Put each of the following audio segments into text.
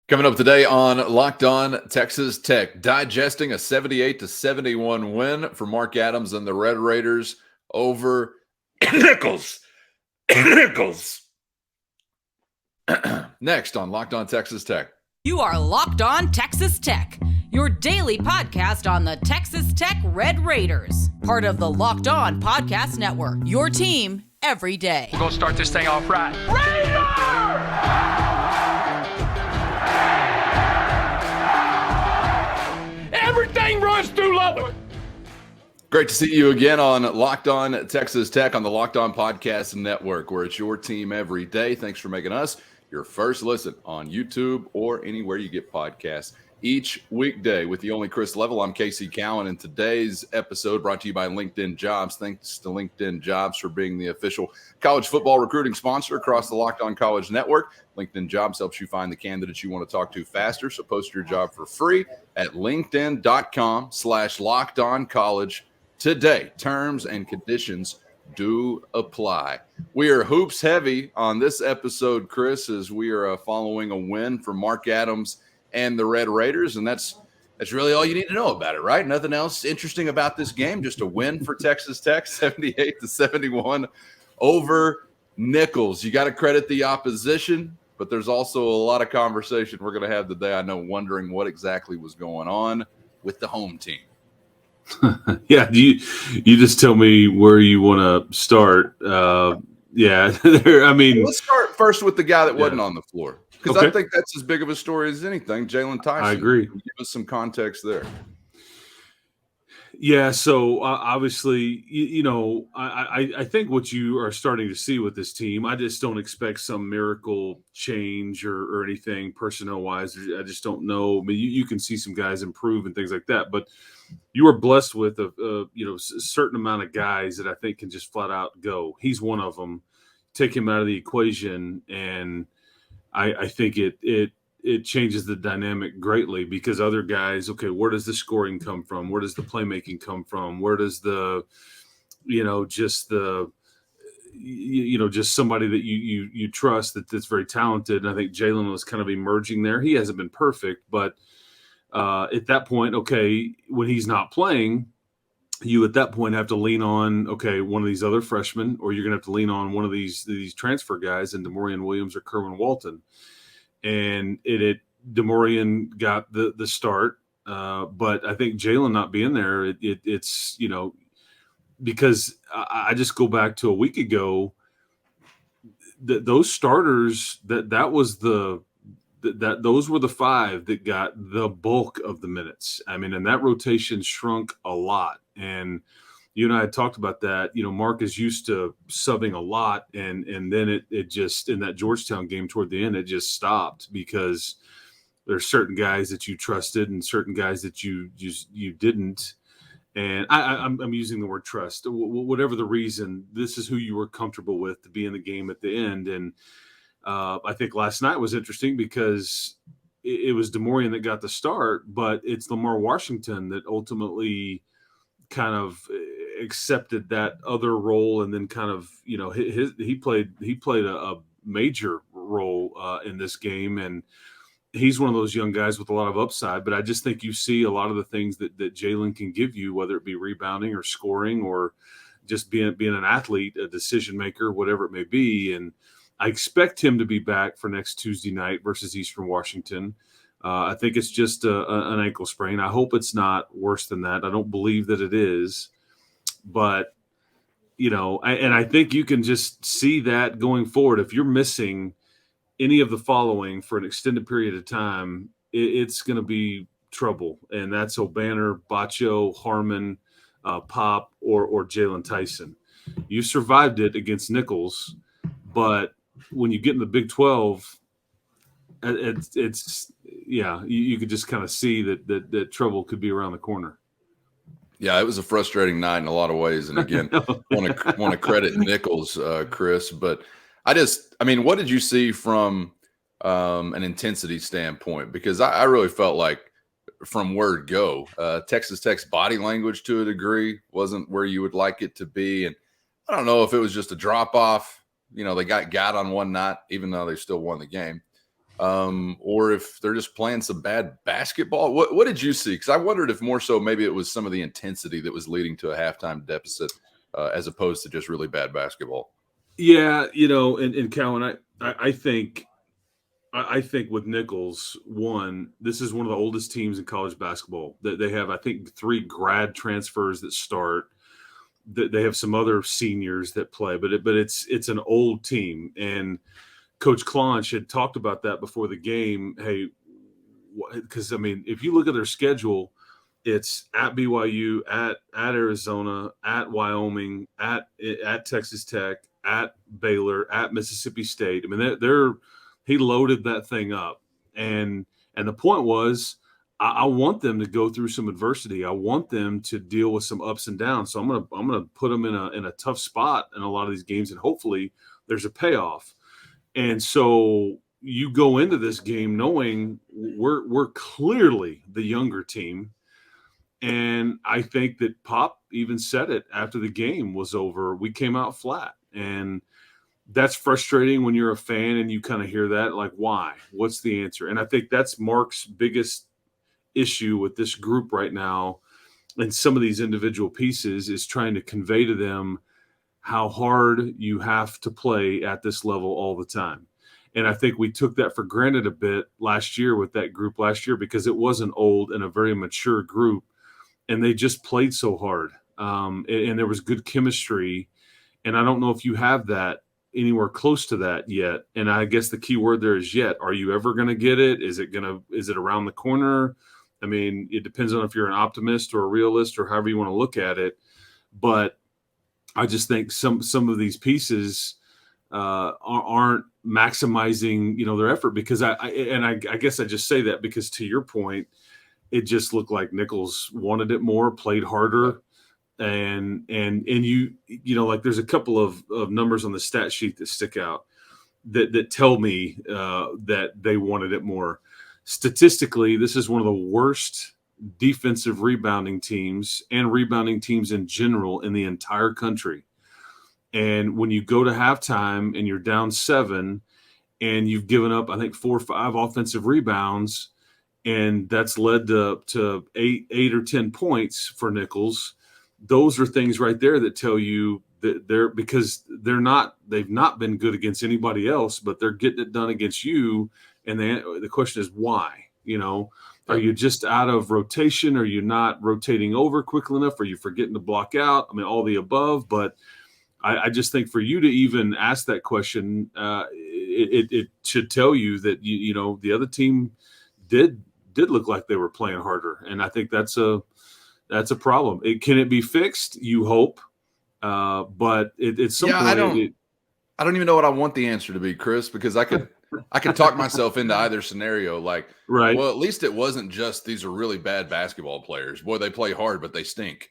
Coming up today on Locked On Texas Tech, digesting a 78-71 win for Mark Adams and the Red Raiders over Nicholls. Next on Locked On Texas Tech. You are Locked On Texas Tech, your daily podcast on the Texas Tech Red Raiders, part of the Locked On Podcast Network, your team every day. We're going to start this thing off right. Raider! Everything runs through Lubbock. Great to see you again on Locked On Texas Tech on the Locked On Podcast Network, where it's your team every day. Thanks for making us your first listen on YouTube or anywhere you get podcasts each weekday. With the only Chris Level, I'm Casey Cowan, and today's episode brought to you by LinkedIn Jobs. Thanks to LinkedIn Jobs for being the official college football recruiting sponsor across the Locked On College Network. LinkedIn Jobs helps you find the candidates you want to talk to faster, so post your job for free at linkedin.com/lockedoncollege today. Terms and conditions do apply. We are hoops heavy on this episode, Chris, as we are following a win for Mark Adams and the Red Raiders, and that's really all you need to know about it, right? Nothing else interesting about this game, just a win for Texas Tech, 78-71 over Nicholls. You got to credit the opposition, but there's also a lot of conversation we're going to have today, I know, wondering what exactly was going on with the home team. Yeah, you just tell me where you want to start. Yeah, I mean, let's start first with the guy that wasn't on the floor, because Okay. I think that's as big of a story as anything. Jalen Tyson. I agree. Give us some context there. Yeah, so obviously, I think what you are starting to see with this team, I just don't expect some miracle change or anything personnel-wise. I just don't know. I mean, you can see some guys improve and things like that, but you are blessed with a certain amount of guys that I think can just flat out go. He's one of them. Take him out of the equation, and I think it changes the dynamic greatly, because other guys, okay, where does the scoring come from? Where does the playmaking come from? Where does just somebody that you trust that's very talented. And I think Jalen was kind of emerging there. He hasn't been perfect, but at that point, okay, when he's not playing, you at that point have to lean on, okay, one of these other freshmen, or you're going to have to lean on one of these transfer guys, and DeMaurian Williams or Kerwin Walton. And DeMaurian got the start, but I think Jalen not being there, it's because I just go back to a week ago, those starters those were the five that got the bulk of the minutes. I mean, and that rotation shrunk a lot. And you and I had talked about that. Mark is used to subbing a lot, and then it just, in that Georgetown game toward the end, it just stopped, because there's certain guys that you trusted and certain guys that you didn't. And I'm using the word trust. Whatever the reason, this is who you were comfortable with to be in the game at the end. And I think last night was interesting because it was DeMaurian that got the start, but it's Lamar Washington that ultimately kind of accepted that other role, and then kind of he played a major role in this game, and he's one of those young guys with a lot of upside. But I just think you see a lot of the things that Jalen can give you, whether it be rebounding or scoring or just being an athlete, a decision maker, whatever it may be. And I expect him to be back for next Tuesday night versus Eastern Washington. I think it's just an ankle sprain. I hope it's not worse than that. I don't believe that it is. But, I think you can just see that going forward. If you're missing any of the following for an extended period of time, it's going to be trouble. And that's O'Banner, Bacho, Harmon, Pop, or Jalen Tyson. You survived it against Nicholls, but when you get in the Big 12, you could just kind of see that trouble could be around the corner. Yeah, it was a frustrating night in a lot of ways. And again, want to credit Nicholls, Chris. But what did you see from an intensity standpoint? Because I really felt like from word go, Texas Tech's body language to a degree wasn't where you would like it to be. And I don't know if it was just a drop off. They got on one night, even though they still won the game. or if they're just playing some bad basketball. What did you see? Because I wondered if more so maybe it was some of the intensity that was leading to a halftime deficit as opposed to just really bad basketball. Yeah, and Calvin, I think with Nicholls, this is one of the oldest teams in college basketball. They have, I think, 3 grad transfers that start. They have some other seniors that play, but it's an old team. And Coach Clonch had talked about that before the game. Hey, because if you look at their schedule, it's at BYU, at Arizona, at Wyoming, at Texas Tech, at Baylor, at Mississippi State. He loaded that thing up, and the point was, I want them to go through some adversity. I want them to deal with some ups and downs. So I'm gonna put them in a tough spot in a lot of these games, and hopefully there's a payoff. And so you go into this game knowing we're clearly the younger team. And I think that Pop even said it after the game was over. We came out flat. And that's frustrating when you're a fan and you kind of hear that, like, why? What's the answer? And I think that's Mark's biggest issue with this group right now and some of these individual pieces is trying to convey to them how hard you have to play at this level all the time. And I think we took that for granted a bit last year with that group because it was an old and a very mature group. And they just played so hard. And there was good chemistry. And I don't know if you have that anywhere close to that yet. And I guess the key word there is yet. Are you ever going to get it? Is it around the corner? It depends on if you're an optimist or a realist or however you want to look at it. But I just think some of these pieces aren't maximizing, their effort because I guess I just say that because to your point, it just looked like Nicholls wanted it more, played harder. And you like there's a couple of numbers on the stat sheet that stick out that tell me that they wanted it more. Statistically, this is one of the worst defensive rebounding teams and rebounding teams in general in the entire country. And when you go to halftime and you're down 7 and you've given up, I think 4 or 5 offensive rebounds, and that's led to 8 or 10 points for Nicholls. Those are things right there that tell you that they've not been good against anybody else, but they're getting it done against you. And the question is why? Are you just out of rotation? Are you not rotating over quickly enough? Are you forgetting to block out? All the above. But I just think for you to even ask that question, it should tell you that the other team did look like they were playing harder, and I think that's a problem. Can it be fixed? You hope, but it's something. Yeah, I don't even know what I want the answer to be, Chris, because I could talk myself into either scenario. Like, right? Well, at least it wasn't just these are really bad basketball players. Boy, they play hard, but they stink.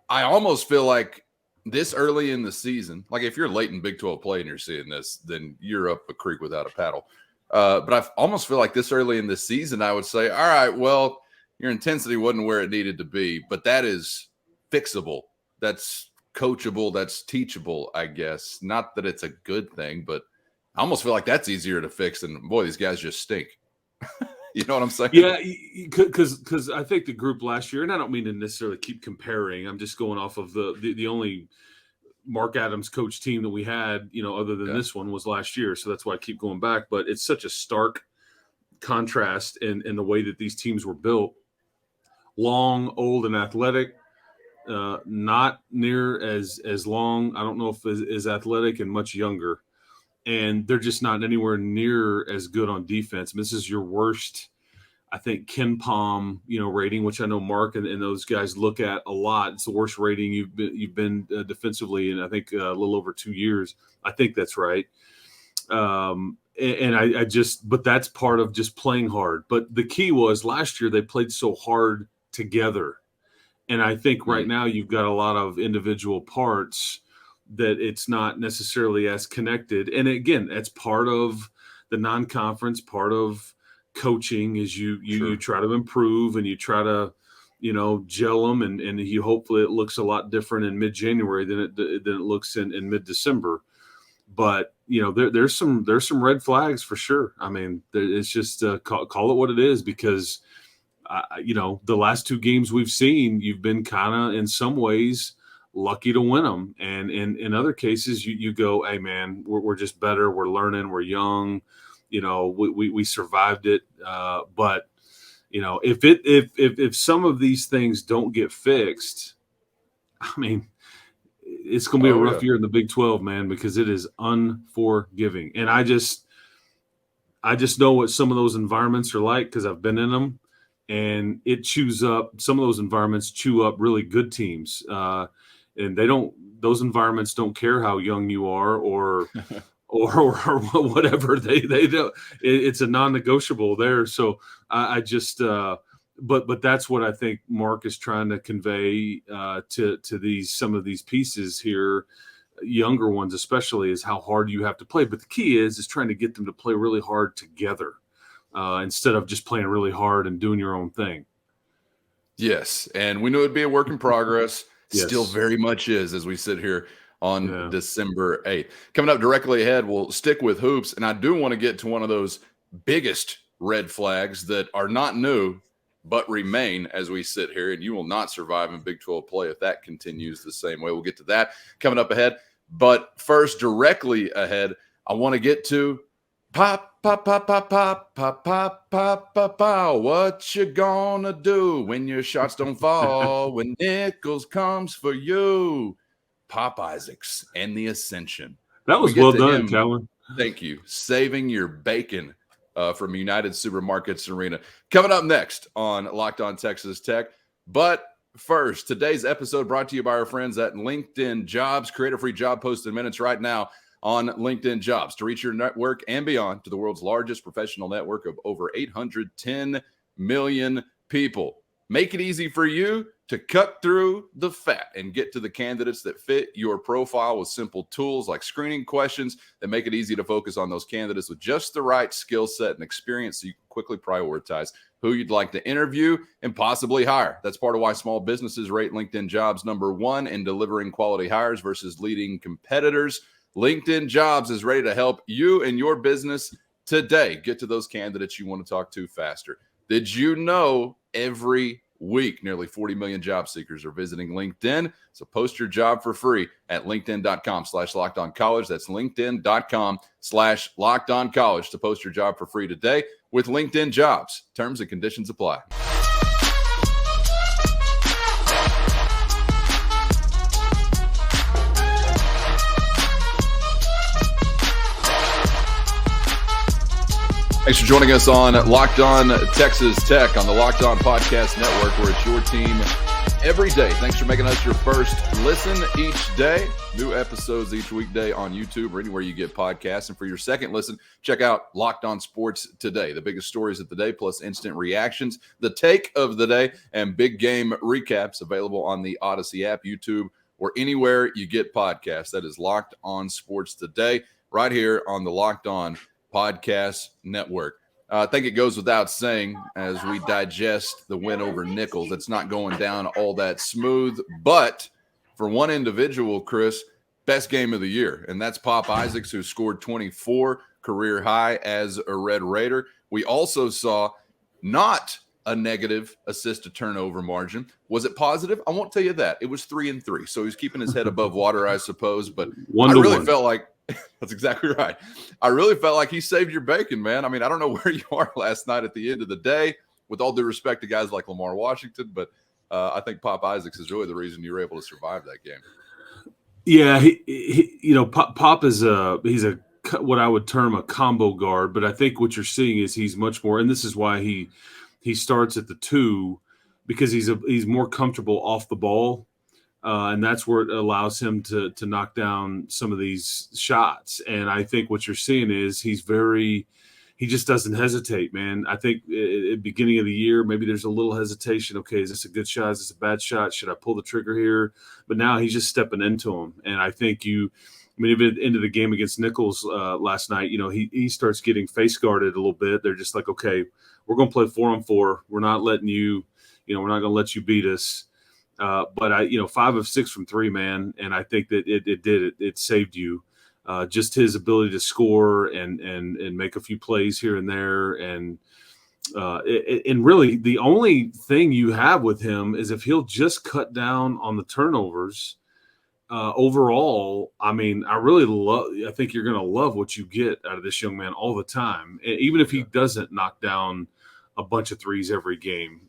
I almost feel like this early in the season, like if you're late in Big 12 play and you're seeing this, then you're up a creek without a paddle. But I almost feel like this early in the season, I would say, all right, well, your intensity wasn't where it needed to be, but that is fixable. That's coachable. That's teachable, I guess. Not that it's a good thing, but I almost feel like that's easier to fix than, boy, these guys just stink. You know what I'm saying? Yeah, because I think the group last year, and I don't mean to necessarily keep comparing. I'm just going off of the only Mark Adams coach team that we had, other than this one was last year. So that's why I keep going back. But it's such a stark contrast in the way that these teams were built. Long, old, and athletic. Not near as long. I don't know if as athletic and much younger. And they're just not anywhere near as good on defense. This is your worst, I think, Ken Palm, rating, which I know Mark and those guys look at a lot. It's the worst rating you've been defensively in, I think, a little over 2 years. I think that's right. And but that's part of just playing hard. But the key was last year they played so hard together. And I think right now you've got a lot of individual parts that it's not necessarily as connected. And again, that's part of the non-conference, part of coaching is you try to improve and you try to, gel them and hopefully it looks a lot different in mid-January than it looks in mid-December. But there's some red flags for sure. I mean, it's just call it what it is, because the last two games we've seen, you've been kind of in some ways lucky to win them, and in other cases you go, hey man, we're just better, we're learning, we're young, we survived it. But if some of these things don't get fixed, I mean, it's going to be a rough year in the Big 12, man, because it is unforgiving. And I just know what some of those environments are like, because I've been in them, and some of those environments chew up really good teams. And those environments don't care how young you are or whatever. They don't. It's a non-negotiable there. So I just but that's what I think Mark is trying to convey to some of these pieces here, younger ones especially, is how hard you have to play. But the key is trying to get them to play really hard together, instead of just playing really hard and doing your own thing. Yes, and we knew it'd be a work in progress. Yes. Still very much is, as we sit here on December 8th. Coming up directly ahead, we'll stick with hoops, and I do want to get to one of those biggest red flags that are not new but remain as we sit here, and you will not survive in Big 12 play if that continues the same way. We'll get to that coming up ahead. But first, directly ahead, I want to get to pop, pop, pop, pop, pop, pop, pop, pop, pop, pop. What you gonna do when your shots don't fall, when Nicholls comes for you? Pop Isaacs and the Ascension. That was well done, Calvin. Thank you. Saving your bacon from United Supermarkets Arena. Coming up next on Locked On Texas Tech. But first, today's episode brought to you by our friends at LinkedIn Jobs. Create a free job post in minutes right now on LinkedIn Jobs to reach your network and beyond to the world's largest professional network of over 810 million people. Make it easy for you to cut through the fat and get to the candidates that fit your profile with simple tools like screening questions that make it easy to focus on those candidates with just the right skill set and experience, so you can quickly prioritize who you'd like to interview and possibly hire. That's part of why small businesses rate LinkedIn Jobs #1 in delivering quality hires versus leading competitors. LinkedIn Jobs is ready to help you and your business today get to those candidates you want to talk to faster. Did you know every week nearly 40 million job seekers are visiting LinkedIn? So post your job for free at linkedin.com/lockedoncollege. That's linkedin.com/lockedoncollege to post your job for free today with LinkedIn Jobs. Terms and conditions apply. Thanks for joining us on Locked On Texas Tech on the Locked On Podcast Network, where it's your team every day. Thanks for making us your first listen each day. New episodes each weekday on YouTube or anywhere you get podcasts. And for your second listen, check out Locked On Sports Today. The biggest stories of the day, plus instant reactions, the take of the day, and big game recaps available on the Odyssey app, YouTube, or anywhere you get podcasts. That is Locked On Sports Today, right here on the Locked On Podcast Network. I think it goes without saying, as we digest the win over Nicholls, it's not going down all that smooth. But for one individual, Chris, best game of the year, and that's Pop Isaacs, who scored 24, career high as a Red Raider. We also saw not a negative assist to turnover margin. Was it positive? I won't tell you that. It was 3-3, so he's keeping his head above water, I suppose. But I really felt like that's exactly right. I really felt like he saved your bacon, man. I mean, I don't know where you are last night at the end of the day, with all due respect to guys like Lamar Washington, but I think Pop Isaacs is really the reason you were able to survive that game. Yeah, Pop is he's a what I would term a combo guard, but I think what you're seeing is he's much more, and this is why he starts at the 2, because he's more comfortable off the ball. And that's where it allows him to knock down some of these shots. And I think what you're seeing is he just doesn't hesitate, man. I think at the beginning of the year, maybe there's a little hesitation. Okay, is this a good shot? Is this a bad shot? Should I pull the trigger here? But now he's just stepping into him. And I think even into the game against Nicholls last night, he starts getting face guarded a little bit. They're just like, okay, we're going to play 4-on-4. We're not letting you, we're not going to let you beat us. But 5 of 6 from 3, man, and I think that it saved you. just his ability to score and make a few plays here and there. And really the only thing you have with him is if he'll just cut down on the turnovers. Overall, I mean, I think you're going to love what you get out of this young man all the time, even if he doesn't knock down a bunch of threes every game,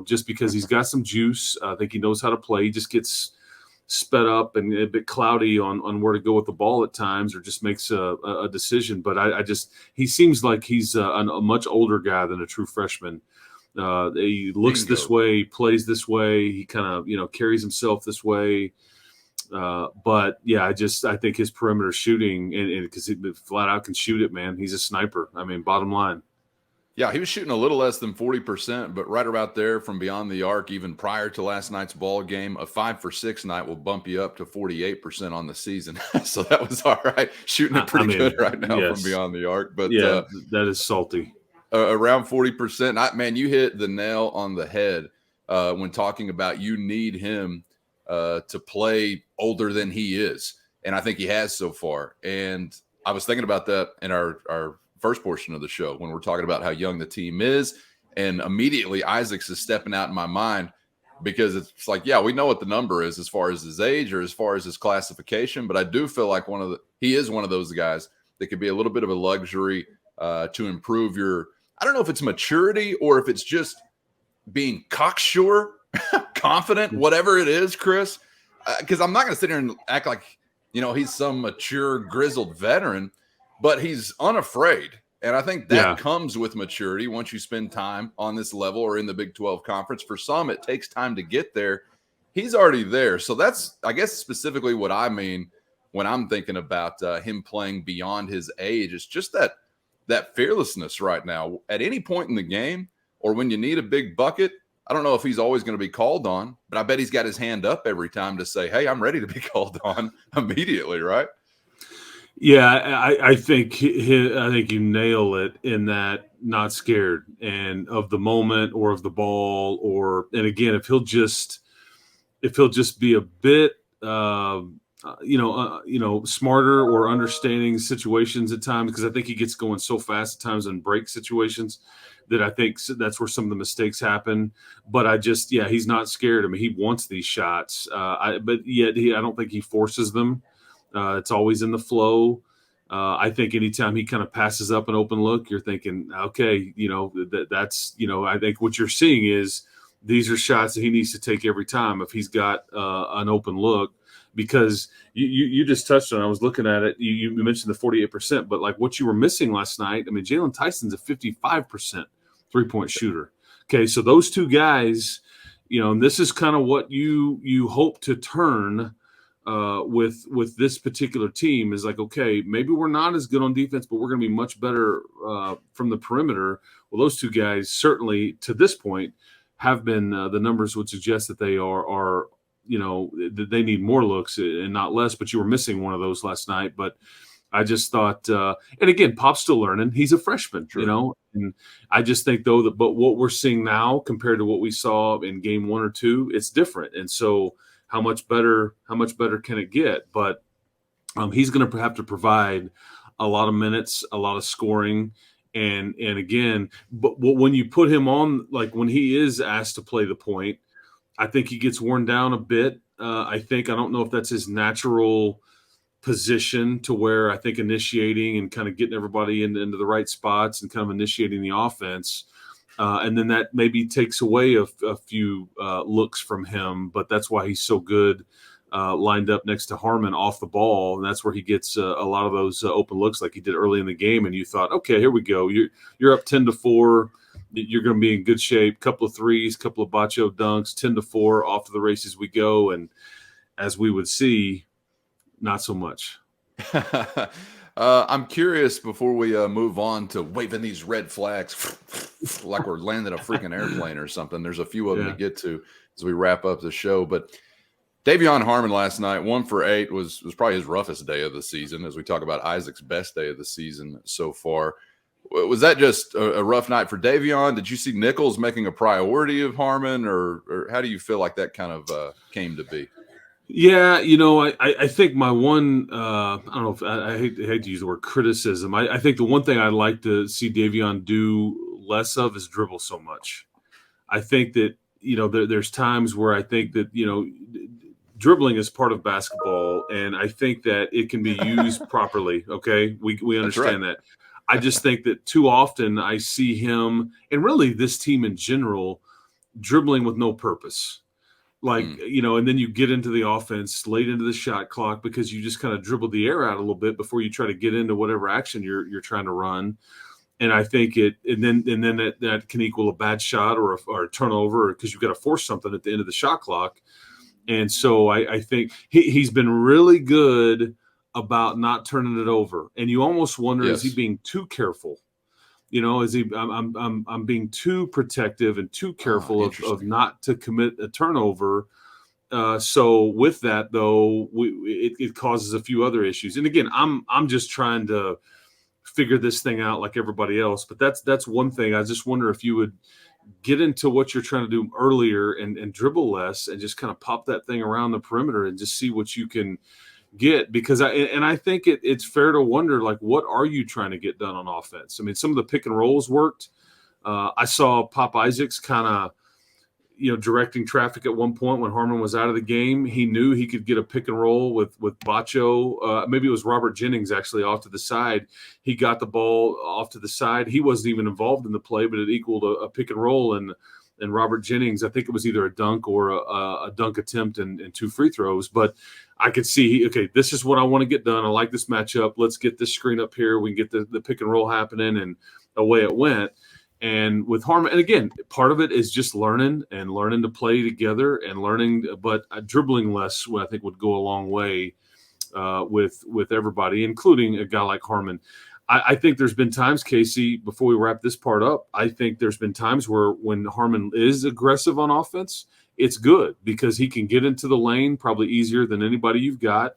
just because he's got some juice. I think he knows how to play. He just gets sped up and a bit cloudy on where to go with the ball at times, or just makes a decision. But he seems like he's a much older guy than a true freshman. He looks this way, plays this way. He kind of, carries himself this way. But yeah, I think his perimeter shooting, and because he flat out can shoot it, man. He's a sniper. I mean, bottom line. Yeah, he was shooting a little less than 40%, but right about there from beyond the arc, even prior to last night's ball game. A 5 for 6 night will bump you up to 48% on the season. So that was all right. Shooting it pretty good right now from beyond the arc. But yeah, that is salty. Around 40%. Man, you hit the nail on the head when talking about you need him to play older than he is. And I think he has so far. And I was thinking about that in our first portion of the show when we're talking about how young the team is. And immediately Isaacs is stepping out in my mind, because it's like, yeah, we know what the number is as far as his age or as far as his classification. But I do feel like he is one of those guys that could be a little bit of a luxury to improve I don't know if it's maturity or if it's just being cocksure, confident, whatever it is, Chris, because I'm not going to sit here and act like, he's some mature, grizzled veteran, but he's unafraid. And I think that comes with maturity once you spend time on this level or in the Big 12 conference. For some, it takes time to get there. He's already there. So that's, I guess, specifically what I mean when I'm thinking about him playing beyond his age. It's just that fearlessness right now. At any point in the game or when you need a big bucket, I don't know if he's always going to be called on, but I bet he's got his hand up every time to say, hey, I'm ready to be called on immediately, right? Yeah, I think you nail it in that, not scared and of the moment or of the ball, and again, if he'll just be a bit smarter or understanding situations at times, because I think he gets going so fast at times in break situations that I think that's where some of the mistakes happen. But he's not scared. I mean, he wants these shots, but yet I don't think he forces them. It's always in the flow. I think anytime he kind of passes up an open look, you're thinking, okay, that's I think what you're seeing is these are shots that he needs to take every time if he's got an open look. Because you just touched on, I was looking at it, you mentioned the 48%, but like what you were missing last night, I mean, Jalen Tyson's a 55% three-point shooter. Okay, so those two guys, and this is kind of what you hope to turn with this particular team is like, okay, maybe we're not as good on defense, but we're going to be much better from the perimeter. Well, those two guys certainly to this point have been, the numbers would suggest that they are that they need more looks and not less, but you were missing one of those last night. But I just thought, and again, Pop's still learning. He's a freshman, and I just think though but what we're seeing now compared to what we saw in game 1 or 2, it's different. And so how much better can it get? But he's going to have to provide a lot of minutes, a lot of scoring. And again, but when you put him on, like when he is asked to play the point, I think he gets worn down a bit. I don't know if that's his natural position, to where I think initiating and kind of getting everybody into the right spots and kind of initiating the offense. And then that maybe takes away a few looks from him, but that's why he's so good lined up next to Harmon off the ball. And that's where he gets a lot of those open looks like he did early in the game. And you thought, okay, here we go. You're up 10-4. You're going to be in good shape. Couple of threes, couple of Bacho dunks, 10-4, off to the races we go. And as we would see, not so much. I'm curious, before we move on to waving these red flags like we're landing a freaking airplane or something. There's a few of them to get to as we wrap up the show. But Davion Harmon last night, 1 for 8, was probably his roughest day of the season, as we talk about Isaac's best day of the season so far. Was that just a rough night for Davion? Did you see Nicholls making a priority of Harmon, or how do you feel like that kind of came to be? Yeah, I think my one, I don't know if I hate to use the word criticism. I think the one thing I'd like to see Davion do less of is dribble so much. I think that, there's times where I think that, dribbling is part of basketball, and I think that it can be used properly. Okay. We understand that. I just think that too often I see him, and really this team in general, dribbling with no purpose. And then you get into the offense late into the shot clock because you just kind of dribble the air out a little bit before you try to get into whatever action you're trying to run. And I think then that can equal a bad shot or a turnover because you've got to force something at the end of the shot clock. And so I think he's been really good about not turning it over. And you almost wonder, is he being too careful? Is he? I'm being too protective and too careful of not to commit a turnover. So with that, though, it causes a few other issues. And again, I'm just trying to figure this thing out like everybody else. But that's one thing. I just wonder if you would get into what you're trying to do earlier and dribble less and just kind of pop that thing around the perimeter and just see what you can get, because I think it's fair to wonder, like, what are you trying to get done on offense? I mean, some of the pick and rolls worked. I saw Pop Isaacs kind of, directing traffic at one point when Harmon was out of the game. He knew he could get a pick and roll with Bacho. Maybe it was Robert Jennings actually off to the side. He got the ball off to the side. He wasn't even involved in the play, but it equaled a pick and roll. And Robert Jennings, I think it was either a dunk or a dunk attempt and 2 free throws. But I could see, okay, this is what I want to get done. I like this matchup. Let's get this screen up here. We can get the pick and roll happening, and away it went. And with Harmon, and again, part of it is just learning to play together and learning, but dribbling less, I think, would go a long way with everybody, including a guy like Harmon. I think there's been times, Casey, before we wrap this part up, I think there's been times where when Harmon is aggressive on offense, it's good because he can get into the lane probably easier than anybody you've got.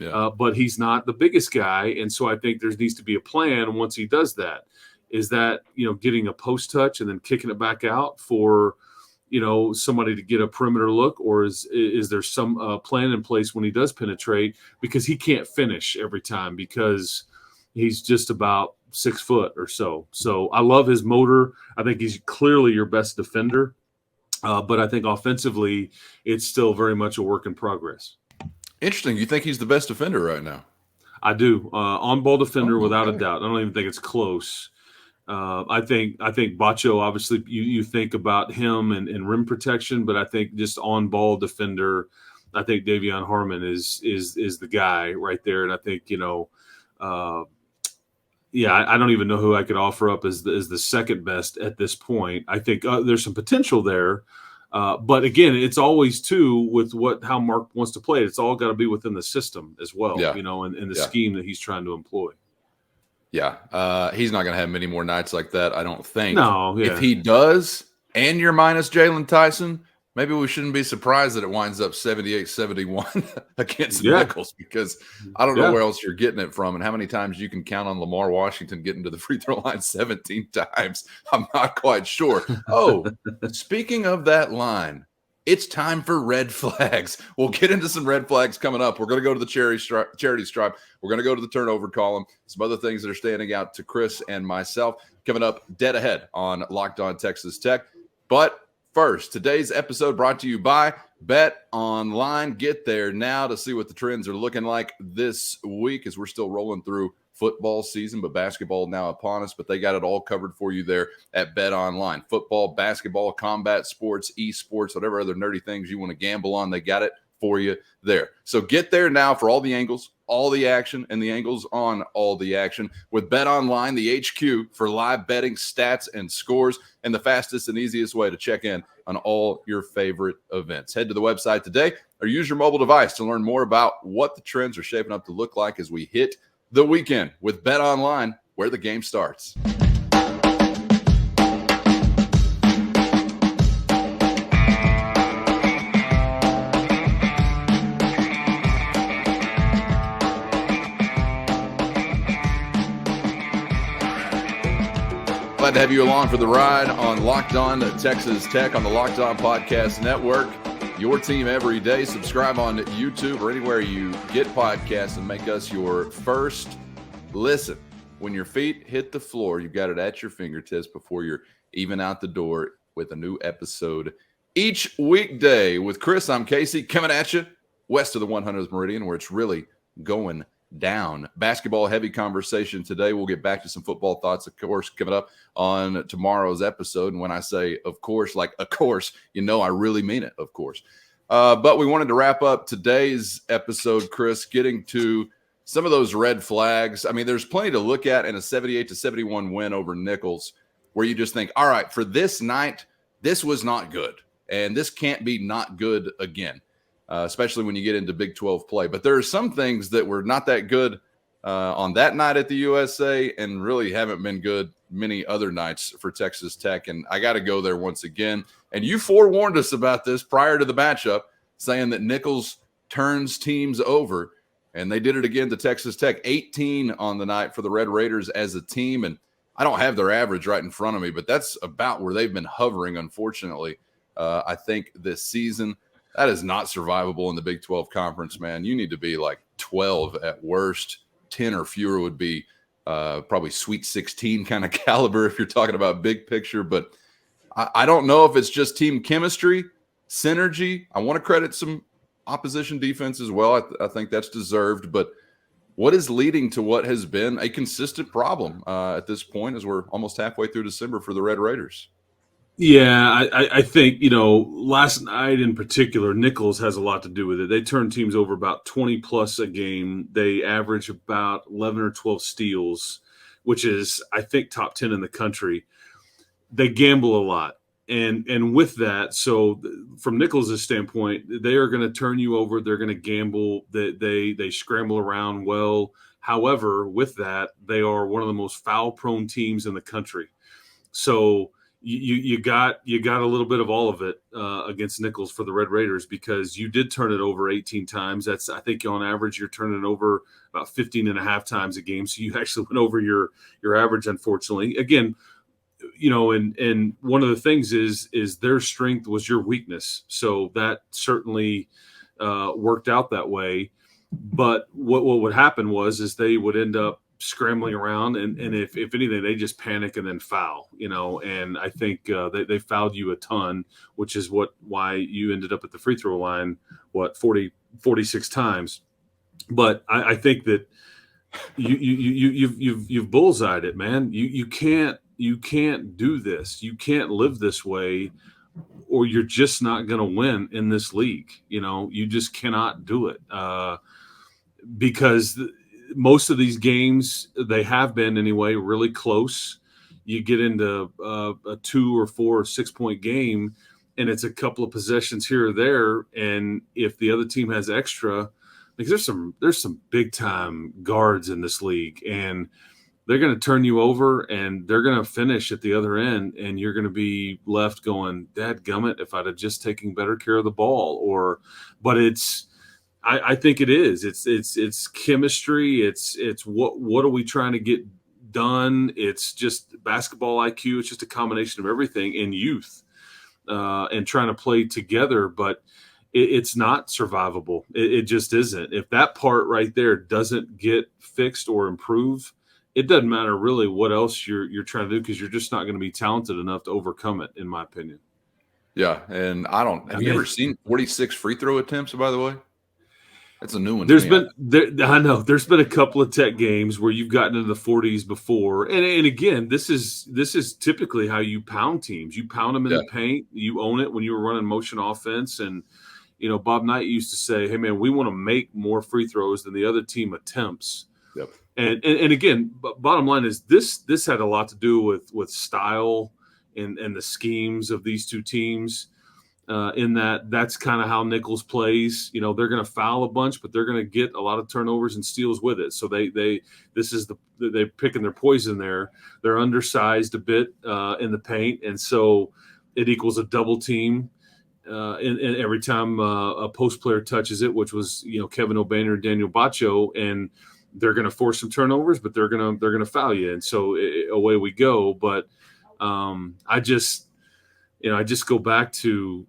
Yeah. But he's not the biggest guy. And so I think there needs to be a plan once he does that. Is that, getting a post touch and then kicking it back out for, somebody to get a perimeter look, or is there some plan in place when he does penetrate, because he can't finish every time because he's just about 6 foot or so. So I love his motor. I think he's clearly your best defender. But I think offensively, it's still very much a work in progress. Interesting. You think he's the best defender right now? I do. On-ball defender, without a doubt. I don't even think it's close. I think Bacho, obviously, you think about him and rim protection, but I think just on-ball defender, I think Davion Harmon is the guy right there. And I think, I don't even know who I could offer up as the second best at this point. I think there's some potential there. But again, it's always too with how Mark wants to play. It's all got to be within the system as well, and the scheme that he's trying to employ. Yeah. He's not going to have many more nights like that, I don't think. No. Yeah. If he does, and you're minus Jalen Tyson, maybe we shouldn't be surprised that it winds up 78-71 against Nicholls, because I don't know where else you're getting it from and how many times you can count on Lamar Washington getting to the free throw line 17 times. I'm not quite sure. Oh, speaking of that line, it's time for red flags. We'll get into some red flags coming up. We're going to go to the charity stripe. We're going to go to the turnover column. Some other things that are standing out to Chris and myself coming up dead ahead on Locked On Texas Tech. But first, today's episode brought to you by BetOnline. Get there now to see what the trends are looking like this week, as we're still rolling through football season, but basketball now upon us. But they got it all covered for you there at BetOnline. Football, basketball, combat sports, esports, whatever other nerdy things you want to gamble on, they got it for you there. So get there now for all the angles, all the action, and the angles on all the action with BetOnline, the HQ for live betting, stats, and scores, and the fastest and easiest way to check in on all your favorite events. Head to the website today or use your mobile device to learn more about what the trends are shaping up to look like as we hit the weekend with BetOnline, where the game starts. Glad to have you along for the ride on Locked On Texas Tech on the Locked On Podcast Network. your team every day. Subscribe on YouTube or anywhere you get podcasts and make us your first listen. When your feet hit the floor, you've got it at your fingertips before you're even out the door with a new episode each weekday. With Chris, I'm Casey, coming at you west of the 100th Meridian, where it's really going down. Basketball heavy conversation today. We'll get back to some football thoughts, of course, coming up on tomorrow's episode. And when I say of course, like of course, you know I really mean it, of course. But we wanted to wrap up today's episode, Chris, getting to some of those red flags. I mean, there's plenty to look at in a 78-71 win over Nicholls, where you just think, all right, for this night, this was not good. And this can't be not good again, especially when you get into Big 12 play. But there are some things that were not that good on that night at the USA and really haven't been good many other nights for Texas Tech. And I got to go there once again. And you forewarned us about this prior to the matchup, saying that Nicholls turns teams over. And they did it again to Texas Tech, 18 on the night for the Red Raiders as a team. And I don't have their average right in front of me, but that's about where they've been hovering, unfortunately, I think this season. That is not survivable in the Big 12 conference, man. You need to be like 12 at worst. 10 or fewer would be probably Sweet 16 kind of caliber if you're talking about big picture. But I don't know if it's just team chemistry, synergy. I want to credit some opposition defense as well. I think that's deserved. But what is leading to what has been a consistent problem at this point, as we're almost halfway through December for the Red Raiders? Yeah, I think, last night in particular, Nicholls has a lot to do with it. They turn teams over about 20 plus a game. They average about 11 or 12 steals, which is, I think, top 10 in the country. They gamble a lot. And with that, so from Nicholls' standpoint, they are going to turn you over. They're going to gamble. They scramble around well. However, with that, they are one of the most foul-prone teams in the country. So you got a little bit of all of it against Nicholls for the Red Raiders, because you did turn it over 18 times. That's, I think, on average, you're turning it over about 15 and a half times a game. So you actually went over your average, unfortunately. Again, and one of the things is their strength was your weakness. So that certainly worked out that way. But what would happen is they would end up scrambling around, and if anything, they just panic and then foul, and I think they fouled you a ton, which is why you ended up at the free throw line, 46 times. But I think that you've bullseyed it, man. You can't do this. You can't live this way, or you're just not going to win in this league. You just cannot do it because most of these games, they have been anyway, really close. You get into a 2 or 4 or 6 point game, and it's a couple of possessions here or there. And if the other team has extra, like there's some big time guards in this league, and they're going to turn you over, and they're going to finish at the other end, and you're going to be left going, dadgummit, if I'd have just taken better care of the ball. But I think it is. It's chemistry. It's what are we trying to get done? It's just basketball IQ. It's just a combination of everything in youth and trying to play together. But it's not survivable. It just isn't. If that part right there doesn't get fixed or improved, it doesn't matter really what else you're trying to do, because you're just not going to be talented enough to overcome it, in my opinion. Yeah, and have you ever seen 46 free throw attempts, by the way? That's a new one. I know there's been a couple of Tech games where you've gotten into the 40s before, and again, this is typically how you pound teams. You pound them in the paint. You own it when you were running motion offense, and Bob Knight used to say, "Hey man, we want to make more free throws than the other team attempts." Yep. And again, bottom line is this had a lot to do with style and the schemes of these two teams. In that's kind of how Nicholls plays. They're going to foul a bunch, but they're going to get a lot of turnovers and steals with it. So they're picking their poison there. They're undersized a bit in the paint, and so it equals a double team. And every time a post player touches it, which was Kevin O'Banner and Daniel Baccio, and they're going to force some turnovers, but they're going to foul you, and so away we go. But I just go back to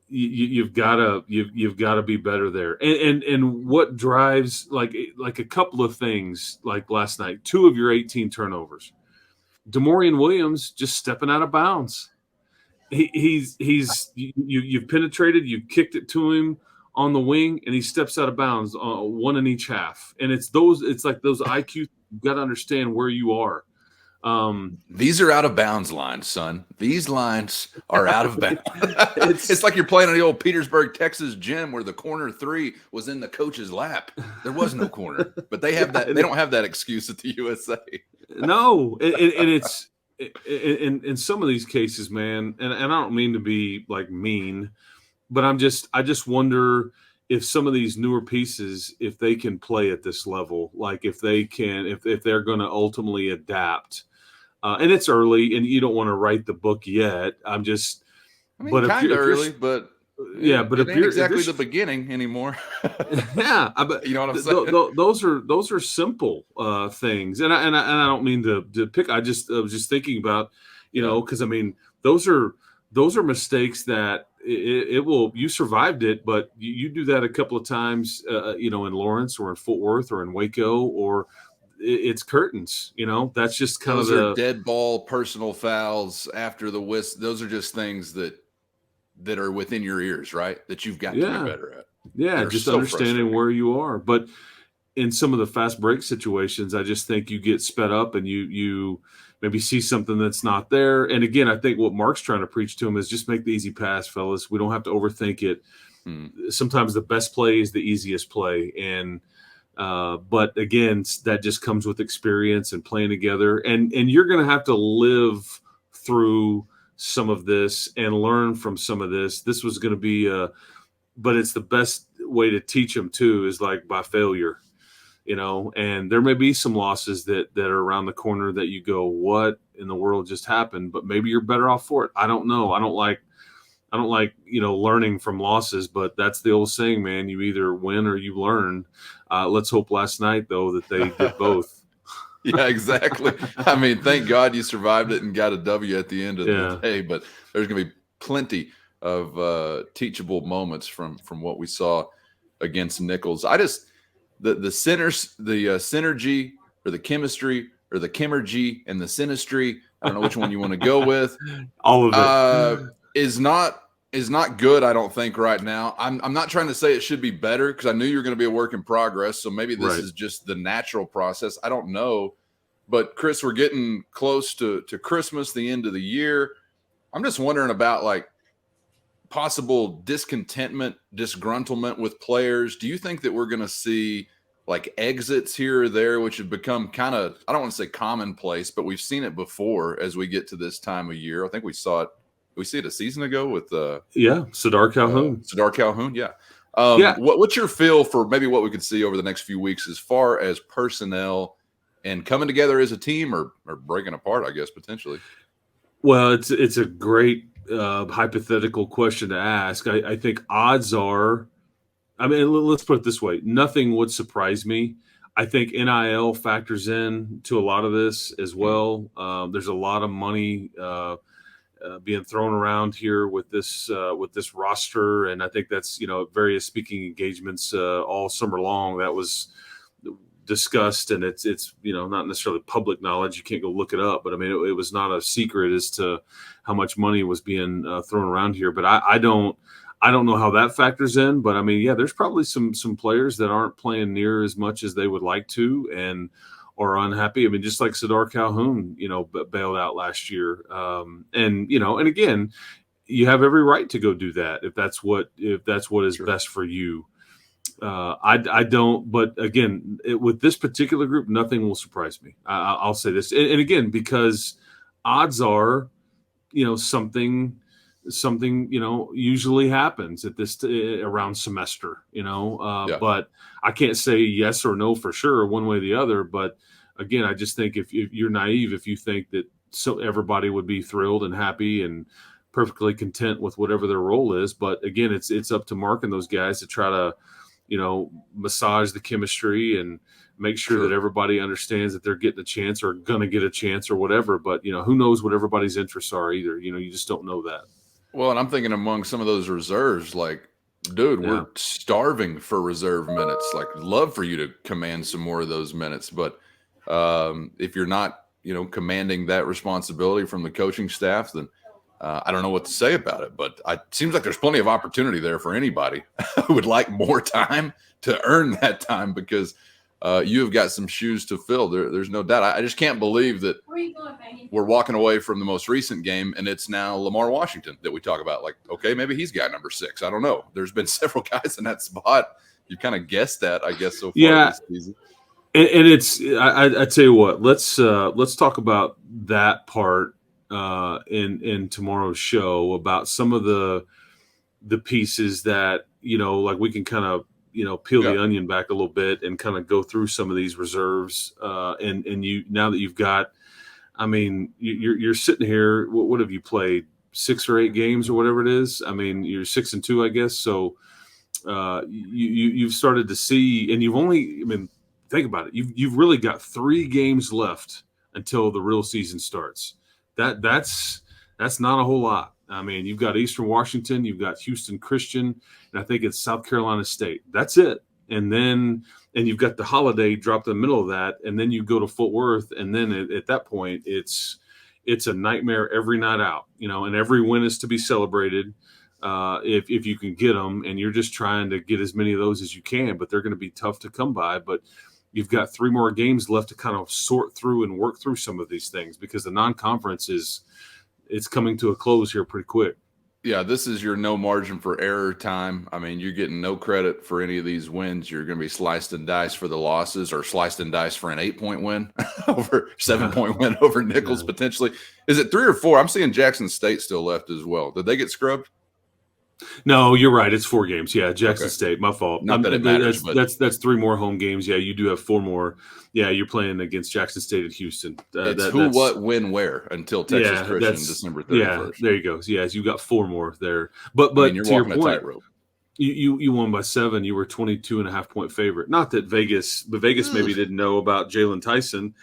you've got to be better there. And what drives like a couple of things like last night, 2 of your 18 turnovers, DeMaurian Williams just stepping out of bounds. You've penetrated, you've kicked it to him on the wing, and he steps out of bounds, one in each half. And it's like those IQ. You've got to understand where you are. These are out of bounds lines, son. These lines are out of bounds. It's like you're playing on the old Petersburg, Texas gym where the corner 3 was in the coach's lap. There was no corner, but they have that. They don't have that excuse at the USA. No, and it's in some of these cases, man. And I don't mean to be like mean, but I just wonder if some of these newer pieces, if they can play at this level, like if they're going to ultimately adapt. And it's early, and you don't want to write the book yet. I mean, but kind of early, but yeah, but it ain't exactly the beginning anymore. Yeah, you know what I'm saying? Those are simple things, and I don't mean to pick. I was just thinking about, because I mean those are mistakes that it will. You survived it, but you do that a couple of times, in Lawrence or in Fort Worth or in Waco or. It's curtains, that's just kind of the dead ball personal fouls after the whistle. Those are just things that are within your ears, right? That you've got to be better at. Yeah, just so understanding where you are. But in some of the fast break situations, I just think you get sped up and you maybe see something that's not there. And again, I think what Mark's trying to preach to him is just make the easy pass, fellas. We don't have to overthink it. Sometimes the best play is the easiest play. And but again, that just comes with experience and playing together. And you're going to have to live through some of this and learn from some of this. This was going to be but it's the best way to teach them too, is like by failure, and there may be some losses that are around the corner that you go, what in the world just happened? But maybe you're better off for it. I don't know. I don't like, learning from losses, but that's the old saying, man, you either win or you learn. Let's hope last night, though, that they did both. Yeah, exactly. I mean, thank God you survived it and got a W at the end of the day, but there's going to be plenty of teachable moments from what we saw against Nicholls. The synergy or the chemistry or the chemurgy and the synastry, I don't know which one you want to go with. All of it. Is not good, I don't think, right now. I'm not trying to say it should be better, because I knew you were going to be a work in progress. So maybe this is just the natural process. I don't know. But Chris, we're getting close to Christmas, the end of the year. I'm just wondering about like possible discontentment, disgruntlement with players. Do you think that we're going to see like exits here or there, which have become kind of, I don't want to say commonplace, but we've seen it before as we get to this time of year. I think we saw it. We see it a season ago with Sadar Calhoun. What's your feel for maybe what we could see over the next few weeks as far as personnel and coming together as a team or breaking apart, I guess, potentially? Well, it's a great hypothetical question to ask. I think odds are, I mean, let's put it this way. Nothing would surprise me. I think NIL factors in to a lot of this as well. There's a lot of money being thrown around here with this roster, and I think that's various speaking engagements all summer long. That was discussed, and it's not necessarily public knowledge. You can't go look it up, but I mean it was not a secret as to how much money was being thrown around here. But I don't know how that factors in. But I mean, there's probably some players that aren't playing near as much as they would like to, and or unhappy. I mean, just like Sadar Calhoun, bailed out last year. And again, you have every right to go do that if that's what is best for you. I don't, but again, with this particular group, nothing will surprise me. I'll say this. And again, because odds are, something usually happens at this around semester, but I can't say yes or no for sure one way or the other. But again, I just think if you're naive, if you think that everybody would be thrilled and happy and perfectly content with whatever their role is. But again, it's up to Mark and those guys to try to, massage the chemistry and make sure that everybody understands that they're getting a chance or going to get a chance or whatever. But, who knows what everybody's interests are either. You just don't know that. Well, and I'm thinking among some of those reserves, like, dude, Yeah. we're starving for reserve minutes. Like, love for you to command some more of those minutes. But if you're not, commanding that responsibility from the coaching staff, then I don't know what to say about it. But it seems like there's plenty of opportunity there for anybody who would like more time to earn that time, because you have got some shoes to fill. There's no doubt. I just can't believe that we're walking away from the most recent game and it's now Lamar Washington that we talk about. Like, okay, maybe he's got number 6. I don't know. There's been several guys in that spot. You kind of guessed that, I guess, so far this season. And it's I tell you what, let's talk about that part in tomorrow's show, about some of the pieces that, like we can kind of peel the onion back a little bit and kind of go through some of these reserves. And you, now that you've got, I mean, you're sitting here, what have you played, 6 or 8 games or whatever it is? I mean, you're 6-2, I guess. So you've started to see, and you've only, I mean, think about it. You've really got 3 games left until the real season starts. That's not a whole lot. I mean, you've got Eastern Washington, you've got Houston Christian, and I think it's South Carolina State. That's it. And you've got the holiday dropped in the middle of that, and then you go to Fort Worth, and then at that point, it's a nightmare every night out, and every win is to be celebrated if you can get them, and you're just trying to get as many of those as you can, but they're going to be tough to come by. But you've got 3 more games left to kind of sort through and work through some of these things, because the non-conference it's coming to a close here pretty quick. Yeah, this is your no margin for error time. I mean, you're getting no credit for any of these wins. You're going to be sliced and diced for the losses, or sliced and diced for an 8-point win over 7-point win over Nicholls potentially. Is it 3 or 4? I'm seeing Jackson State still left as well. Did they get scrubbed? No, you're right. It's 4 games. Yeah, Jackson State. My fault. Not that it matters, that's 3 more home games. Yeah, you do have 4 more. Yeah, you're playing against Jackson State at Houston. It's who, what, when, where until Texas Christian December 31st. Yeah, there you go. Yeah, you got 4 more there. But you're to your walking point, a tightrope. You won by 7. You were 22.5-point favorite. Not that Vegas maybe didn't know about Jalen Tyson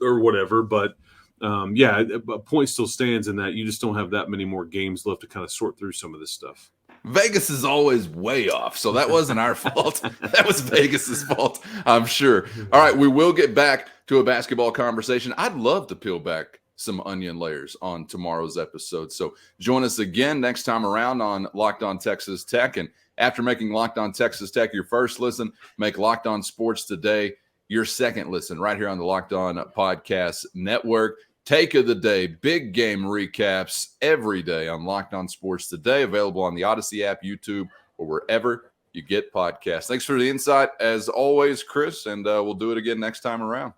or whatever, but a point still stands in that you just don't have that many more games left to kind of sort through some of this stuff. Vegas is always way off, so that wasn't our fault. That was Vegas's fault, I'm sure. All right, we will get back to a basketball conversation. I'd love to peel back some onion layers on tomorrow's episode. So join us again next time around on Locked On Texas Tech. And after making Locked On Texas Tech your first listen, make Locked On Sports Today your second listen right here on the Locked On Podcast Network. Take of the day, big game recaps every day on Locked On Sports Today, available on the Odyssey app, YouTube, or wherever you get podcasts. Thanks for the insight, as always, Chris, and we'll do it again next time around.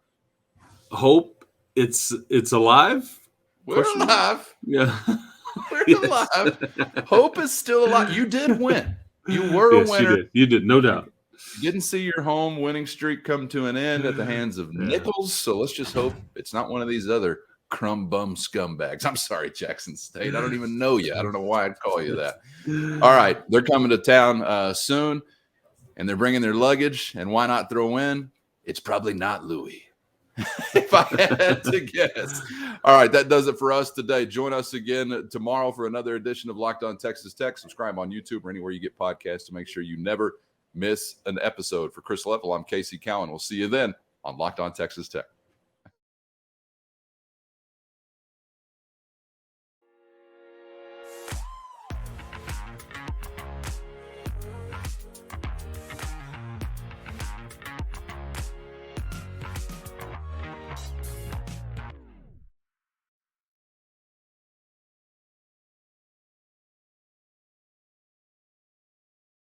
Hope it's alive. We're alive. Yeah, we're alive. Hope is still alive. You did win. You were a winner. You did, no doubt. You didn't see your home winning streak come to an end at the hands of Nicholls, so let's just hope it's not one of these other crumb bum scumbags. I'm sorry, Jackson State. I don't even know you. I don't know why I'd call you that. All right, they're coming to town soon, and they're bringing their luggage. And why not throw in? It's probably not Louis, if I had to guess. All right, that does it for us today. Join us again tomorrow for another edition of Locked On Texas Tech. Subscribe on YouTube or anywhere you get podcasts to make sure you never miss an episode. For Chris Leffel, I'm Casey Cowan. We'll see you then on Locked On Texas Tech.